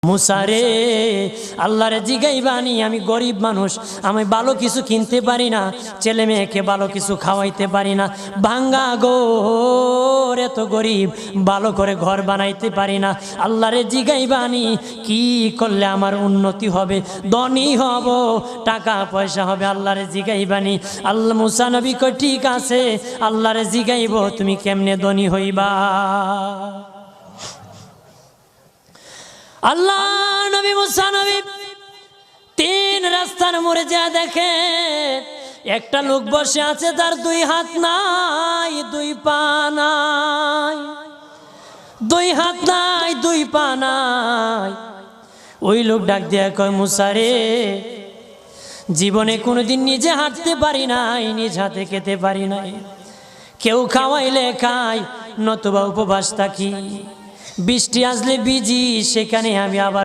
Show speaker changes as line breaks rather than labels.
মুসারে আল্লাহরে জিগাইবানি, আমি গরিব মানুষ, আমি ভালো কিছু কিনতে পারি না, ছেলে মেয়েকে ভালো কিছু খাওয়াইতে পারি না, ভাঙ্গা ঘর, এত গরিব, ভালো করে ঘর বানাইতে পারি না। আল্লাহরে জিগাইবানি কি করলে আমার উন্নতি হবে, ধনী হব, টাকা পয়সা হবে। আল্লাহরে জিগাইবানি। আল্লাহ মুসা নবী কই ঠিক আছে, আল্লাহরে জিগাইব তুমি কেমনে ধনী হইবা। আল্লাহ নবী মুসা নবী তিন রাস্তার মোড়ে যা দেখে একটা লোক বসে আছে, তার দুই হাত নাই, দুই পা নাই, দুই হাত নাই, দুই পা নাই। ওই লোক ডাক দিয়া কয়, মুসা রে, জীবনে কোনোদিন নিজে হাঁটতে পারি নাই, নিজ হাতে খেতে পারি নাই, কেউ খাওয়াইলে খাই, নতুবা উপবাস থাকি, বৃষ্টি আসলে ভিজি, সেখানে আমি আবার